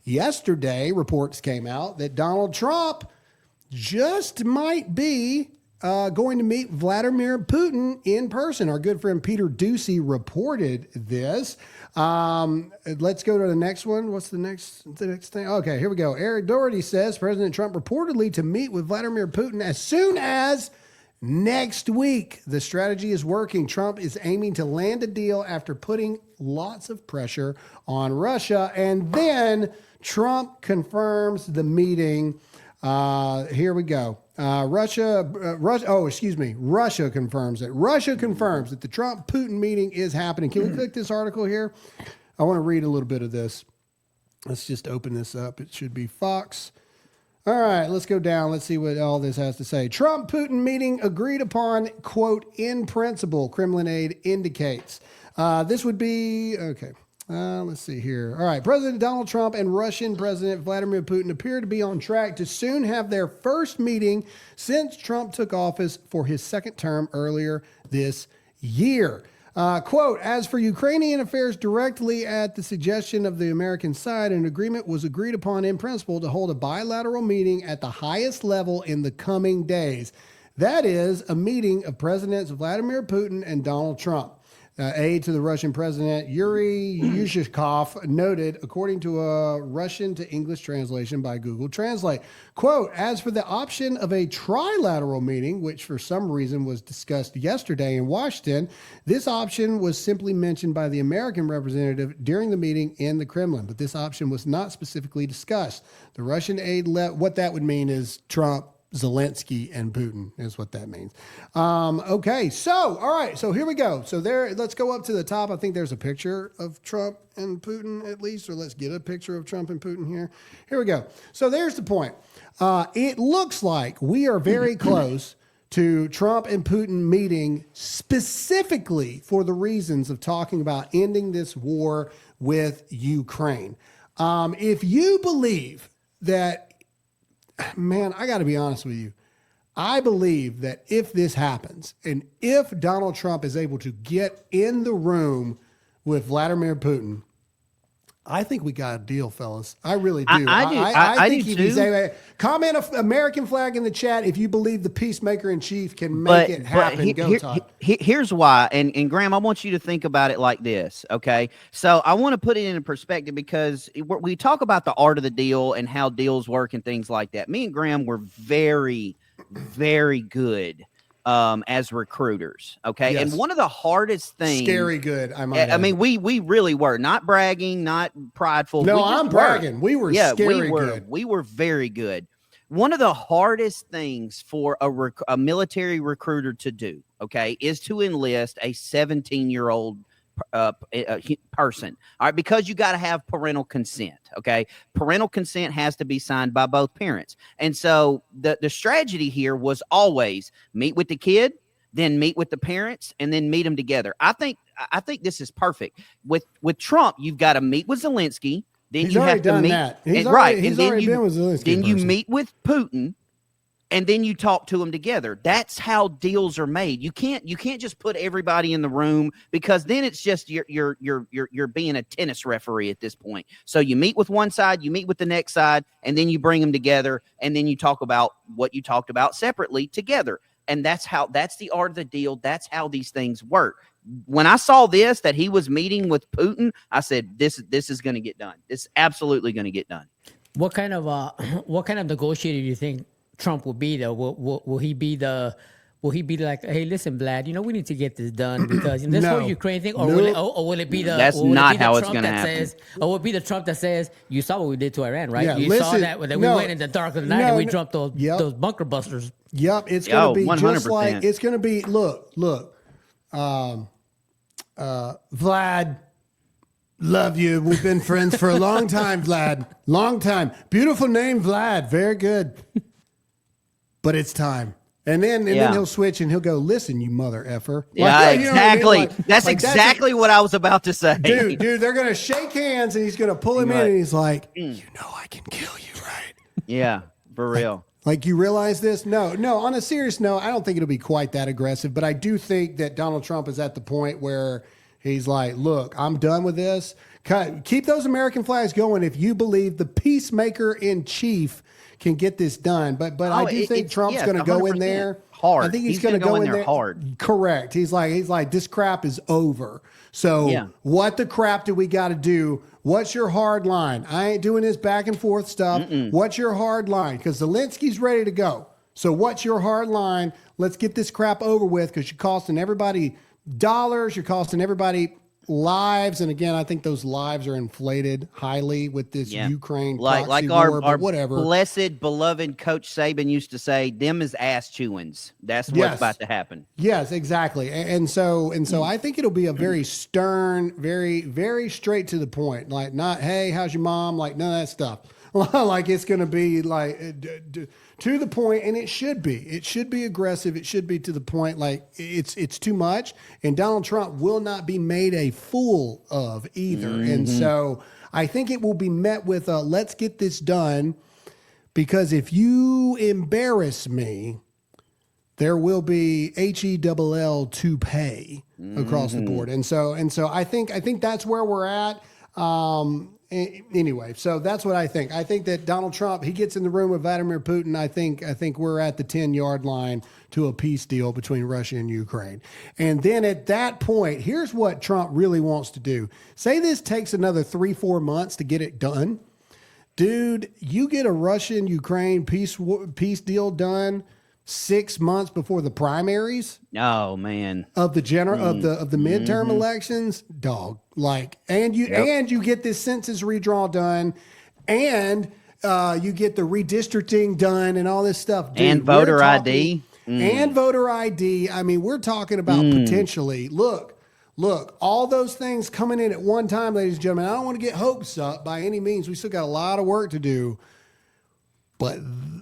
yesterday, reports came out that Donald Trump just might be going to meet Vladimir Putin in person. Our good friend Peter Ducey reported this. Let's go to the next one. What's the next thing? Okay, here we go. Eric Doherty says President Trump reportedly to meet with Vladimir Putin as soon as next week. The strategy is working. Trump is aiming to land a deal after putting lots of pressure on Russia. And then Trump confirms the meeting. Here we go. Russia confirms it. Russia confirms that the Trump-Putin meeting is happening. Can we click this article here? I want to read a little bit of this. Let's just open this up. It should be Fox. All right, let's go down. Let's see what all this has to say. Trump-Putin meeting agreed upon, quote, in principle, Kremlin aide indicates. This would be, okay. Let's see here. All right. President Donald Trump and Russian President Vladimir Putin appear to be on track to soon have their first meeting since Trump took office for his second term earlier this year. Quote, as for Ukrainian affairs, directly at the suggestion of the American side, an agreement was agreed upon in principle to hold a bilateral meeting at the highest level in the coming days. That is a meeting of Presidents Vladimir Putin and Donald Trump. Aide to the Russian president, Yuri Yushkov, noted, according to a Russian to English translation by Google Translate, quote, as for the option of a trilateral meeting, which for some reason was discussed yesterday in Washington, this option was simply mentioned by the American representative during the meeting in the Kremlin, but this option was not specifically discussed. The Russian aide what that would mean is Trump, Zelensky, and Putin is what that means. Okay, so, all right, so here we go. So let's go up to the top. I think there's a picture of Trump and Putin at least, or let's get a picture of Trump and Putin here. Here we go. So there's the point. It looks like we are very close to Trump and Putin meeting specifically for the reasons of talking about ending this war with Ukraine. If you believe that, man, I got to be honest with you. I believe that if this happens and if Donald Trump is able to get in the room with Vladimir Putin, I think we got a deal, fellas. I really do. I think if he's able, comment American flag in the chat if you believe the peacemaker in chief can make it happen. Here's why. And Graham, I want you to think about it like this. Okay. So I want to put it in perspective because we talk about the art of the deal and how deals work and things like that. Me and Graham were very, very good as recruiters. Okay. Yes. And one of the hardest things, scary good. I mean, we really were not bragging, not prideful. No, I'm bragging. We were scary good. We were very good. One of the hardest things for a military recruiter to do, okay, is to enlist a 17-year-old person. All right. Because you got to have parental consent. Okay. Parental consent has to be signed by both parents. And so the strategy here was always meet with the kid, then meet with the parents, and then meet them together. I think this is perfect. With Trump, you've got to meet with Zelensky. Then you have to meet. Then you meet with Putin. And then you talk to them together. That's how deals are made. You can't just put everybody in the room because then it's just you're being a tennis referee at this point. So you meet with one side, you meet with the next side, and then you bring them together, and then you talk about what you talked about separately together. And that's the art of the deal. That's how these things work. When I saw that he was meeting with Putin, I said, this is going to get done. This is absolutely going to get done. What kind of negotiator do you think Trump will be though? Will he be like, hey, listen, Vlad, we need to get this done because this whole Ukraine thing, or will it be the? That's not how it's going to happen. Or will it be the Trump that says, you saw what we did to Iran, right? Yeah, you saw that we went in the dark of the night and we dropped those bunker busters. Yep, it's going to be 100%. Just like it's going to be. Look, Vlad. Love you. We've been friends for a long time, Vlad. Long time. Beautiful name, Vlad. Very good. But it's time. And then he'll switch and he'll go, listen, you mother effer. Yeah, exactly. That's exactly what I was about to say. Dude, they're going to shake hands and he's going to pull him in and he's like, I can kill you, right? Yeah, for real. Like you realize this? No, on a serious note, I don't think it'll be quite that aggressive, but I do think that Donald Trump is at the point where He's like, look, I'm done with this. Keep those American flags going if you believe the peacemaker in chief can get this done. But I do think Trump's going to go in there hard. I think he's going to go in there hard. Correct. He's like, this crap is over. So what the crap do we got to do? What's your hard line? I ain't doing this back and forth stuff. What's your hard line? Because Zelensky's ready to go. So what's your hard line? Let's get this crap over with, because you're costing everybody dollars. You're costing everybody lives. And again, I think those lives are inflated highly with this Ukraine like war, our whatever. Blessed, beloved Coach Saban used to say, them is ass chewings. That's what's about to happen. Yes, exactly. And so I think it'll be a very stern, very, very straight to the point. Like, not, hey, how's your mom? Like, none of that stuff. Like, it's going to be like to the point, and it should be. It should be aggressive. It should be to the point. Like, it's too much, and Donald Trump will not be made a fool of either. And so I think it will be met with a let's get this done, because if you embarrass me, there will be HELL to pay across the board. And so I think that's where we're at. Anyway, so that's what I think. I think that Donald Trump, he gets in the room with Vladimir Putin. I think we're at the 10-yard line to a peace deal between Russia and Ukraine. And then at that point, here's what Trump really wants to do. Say this takes another 3-4 months to get it done. Dude, you get a Russian-Ukraine peace deal done 6 months before the primaries. Oh man, of the midterm elections, dog. Like, and you get this census redraw done, and you get the redistricting done, and all this stuff, dude, and voter ID. And voter ID. I mean, we're talking about potentially. Look, all those things coming in at one time, ladies and gentlemen. I don't want to get hopes up by any means. We still got a lot of work to do. But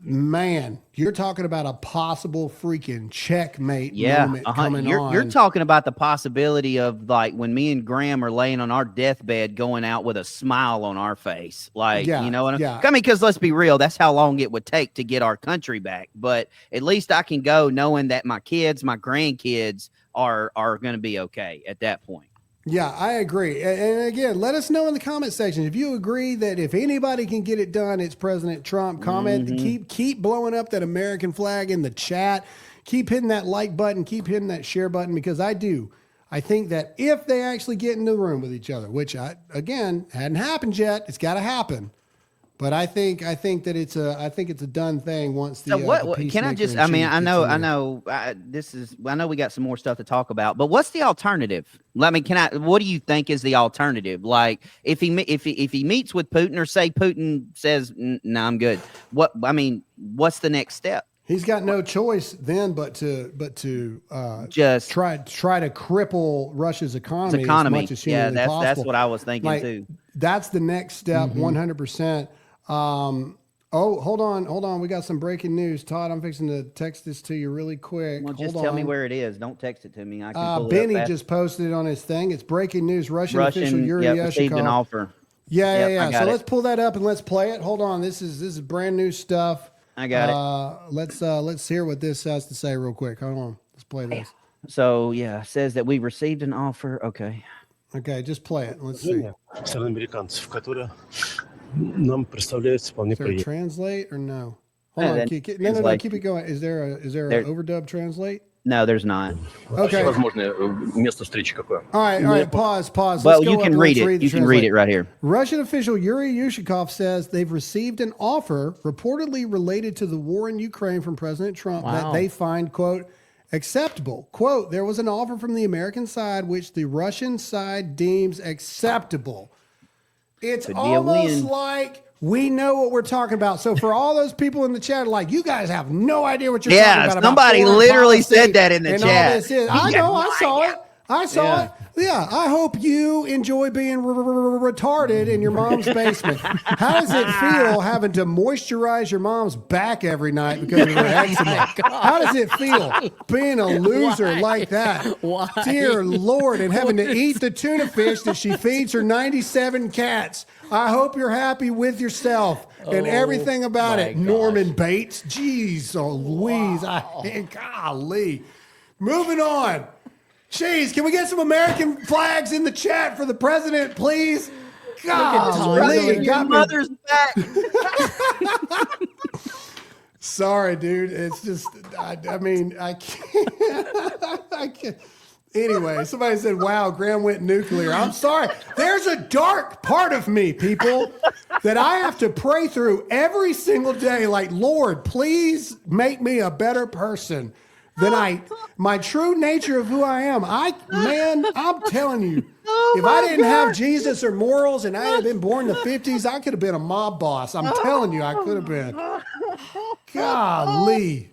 man, you're talking about a possible freaking checkmate moment coming on. You're talking about the possibility of, like, when me and Graham are laying on our deathbed, going out with a smile on our face. Like, you know what I mean? I mean, because let's be real, that's how long it would take to get our country back. But at least I can go knowing that my kids, my grandkids are going to be okay at that point. Yeah, I agree. And again, let us know in the comment section if you agree that if anybody can get it done, it's President Trump. Comment, keep blowing up that American flag in the chat. Keep hitting that like button, keep hitting that share button, because I think that if they actually get in the room with each other, which hadn't happened yet, it's got to happen. But I think that it's a done thing once the. So what can I just? I mean, I know we got some more stuff to talk about, but what's the alternative? I mean, what do you think is the alternative? Like, if he meets with Putin, or say Putin says, "No, I'm good." What's the next step? He's got no choice then but to just try to cripple Russia's economy. As much as humanly possible. That's what I was thinking too. That's the next step, 100%. Hold on. We got some breaking news. Todd, I'm fixing to text this to you really quick. Well, just tell me where it is. Don't text it to me. I can pull Benny it up just posted it on his thing. It's breaking news. Russian official Yuri received an Yushchenko. offer. Yeah. So let's pull that up and let's play it. Hold on. This is brand new stuff. I got it. Let's hear what this has to say real quick. Hold on. Let's play this. So it says that we received an offer. Okay, just play it. Let's see. Американцев, которая нам представляется вполне приятно. Is there a translate or no? Hold on. No. Keep it going. Is there an overdub translate? No, there's not. Okay. Возможно, место встречи какое. All right. Pause. Well, you can read it. You can read it right here. Russian official Yuri Yushchenko says they've received an offer reportedly related to the war in Ukraine from President Trump that they find, quote, acceptable. Quote, there was an offer from the American side which the Russian side deems acceptable. It's almost like we know what we're talking about. So for all those people in the chat, like, you guys have no idea what you're talking about. Somebody literally said that in the chat. I know. I saw it. Yeah, I hope you enjoy being retarded in your mom's basement. How does it feel having to moisturize your mom's back every night because of her eczema? How does it feel being a loser like that? Why? Dear Lord, and having to eat the tuna fish that she feeds her 97 cats. I hope you're happy with yourself and everything about it. Gosh. Norman Bates. Jeez, Louise. Golly. Moving on. Jeez, can we get some American flags in the chat for the president, please? Tom. Golly, Your got me. mother's back. Sorry, dude. It's just, I mean, I can't. I can't. Anyway, somebody said, wow, Graham went nuclear. I'm sorry. There's a dark part of me, people, that I have to pray through every single day. Like, Lord, please make me a better person than my true nature of who I am. Man, I'm telling you, if I didn't have Jesus or morals and I had been born in the 50s, I could have been a mob boss. I'm telling you, I could have been. Golly.